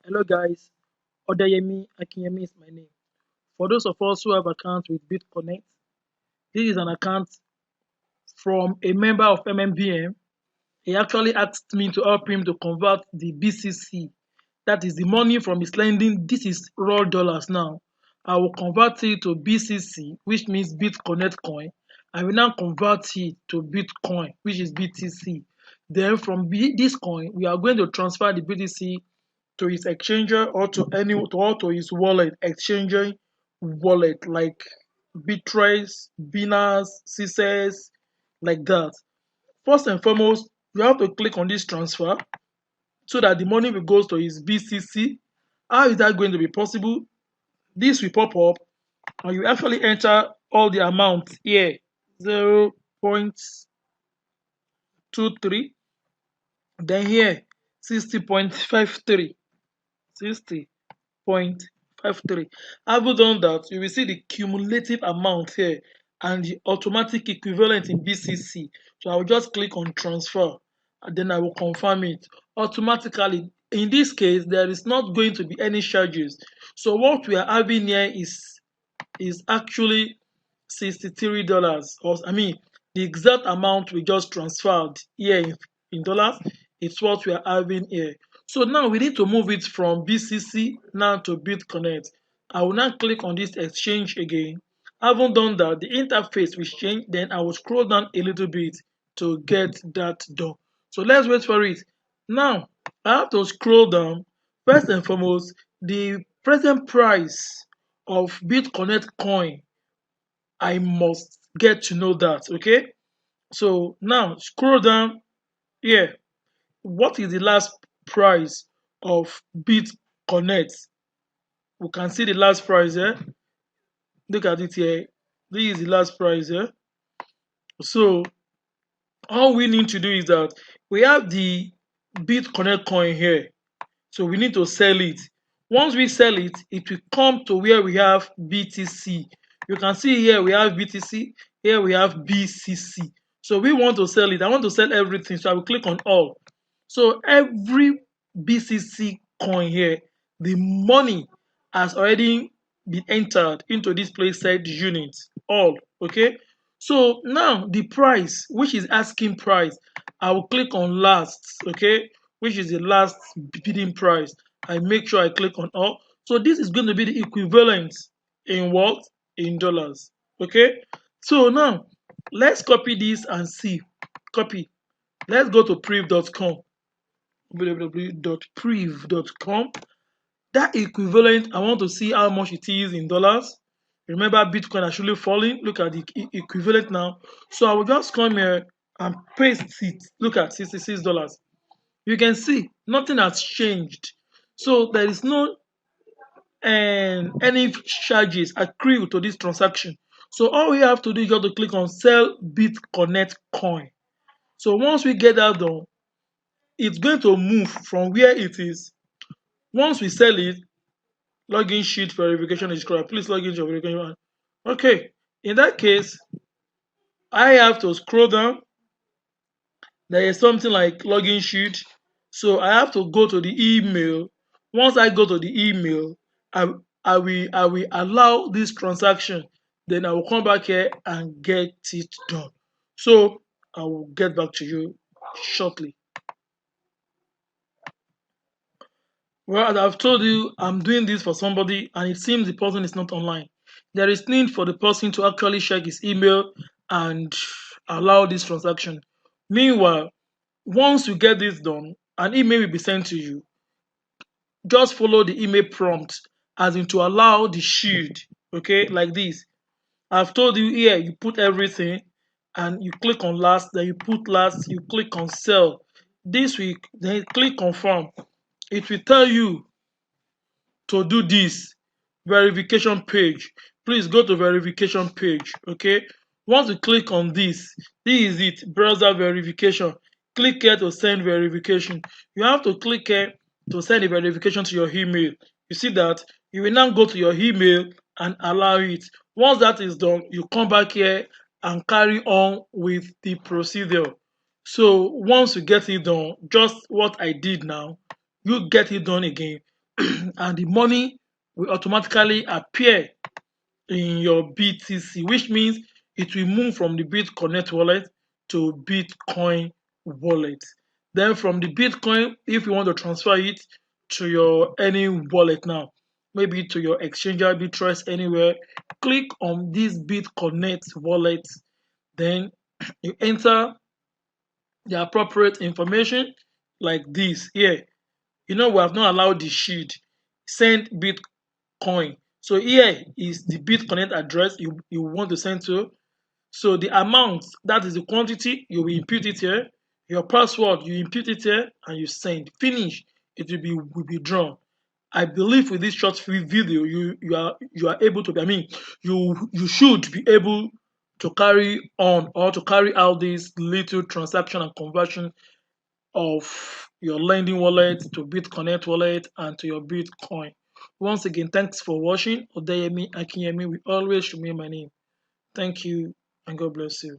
Hello guys, Odayemi Akinyemi is my name. For those of us who have accounts with Bitconnect, this is an account from a member of MMBM. He actually asked me to help him to convert the BCC, that is the money from his lending. This is raw dollars now. I will convert it to BCC, which means Bitconnect coin. I will now convert it to Bitcoin, which is BTC. Then from this coin, we are going to transfer the BTC to his exchanger or to his wallet, exchanger wallet like Bitrace, Binance, CSS, like that. First and foremost, you have to click on this transfer so that the money will go to his BCC. How is that going to be possible? This will pop up and you actually enter all the amount here 0.23, then here 60.53. 60.53. Having done that, you will see the cumulative amount here and the automatic equivalent in BCC. So I will just click on transfer and then I will confirm it automatically. In this case, there is not going to be any charges. So what we are having here is actually $63, or I mean the exact amount we just transferred here in dollars is what we are having here. So now we need to move it from BCC now to Bitconnect. I will now click on this exchange again. Having done that, the interface will change. Then I will scroll down a little bit to get that done. So let's wait for it. Now I have to scroll down. First and foremost, the present price of Bitconnect coin, I must get to know that. Okay. So now scroll down here. What is the last price of Bitconnect? We can see the last price here. Look at it here. This is the last price here. So all we need to do is that we have the Bitconnect coin here. So we need to sell it. Once we sell it, it will come to where we have BTC. You can see here we have BTC, here we have BCC. So we want to sell it. I want to sell everything. So I will click on all. So every BCC coin here, the money has already been entered into this place said unit. All. Okay. So now the price, which is asking price, I will click on last. Okay, which is the last bidding price. I make sure I click on all. So this is going to be the equivalent in what? In dollars. Okay. So now let's copy this and see. Copy. Let's go to priv.com. www.priv.com. That equivalent, I want to see how much it is in dollars. Remember, Bitcoin actually falling. Look at the equivalent now. So I will just come here and paste it. Look at $66. You can see nothing has changed. So there is no any charges accrued to this transaction. So all we have to do is just to click on sell Bitconnect coin. So once we get that done, it's going to move from where it is. Once we sell it, login sheet verification is correct. Please log into your verification. Okay, in that case, I have to scroll down. There is something like login sheet. So I have to go to the email. Once I go to the email, I will allow this transaction. Then I will come back here and get it done. So I will get back to you shortly. Well, as I've told you, I'm doing this for somebody and it seems the person is not online. There is need for the person to actually check his email and allow this transaction. Meanwhile, once you get this done, an email will be sent to you. Just follow the email prompt as in to allow the shield, okay, like this. I've told you here, you put everything and you click on last, then you put last, you click on sell. This week, then you click confirm. It will tell you to do this verification page. Please go to verification page. Okay, once you click on this is it, browser verification. Click here to send verification. You have to click here to send the verification to your email. You see that? You will now go to your email and allow it. Once that is done, you come back here and carry on with the procedure. So once you get it done, just what I did now, you get it done again. and the money will automatically appear in your BTC, which means it will move from the Bitconnect wallet to Bitcoin wallet. Then from the Bitcoin, if you want to transfer it to your any wallet now, maybe to your exchanger, Bitrust, anywhere, click on this Bitconnect wallet. Then you enter the appropriate information like this here. We have not allowed the shield. Send Bitcoin. So here is the Bitconnect address you want to send to. So the amount, that is the quantity, you will input it here. Your password, you input it here and you send. Finish. It will be drawn. I believe with this short free video, you are able to. I mean, you should be able to carry on or to carry out this little transaction and conversion of your lending wallet to Bitconnect wallet and to your Bitcoin. Once again, thanks for watching. Odeyemi Akinyemi will always remain my name. Thank you and God bless you.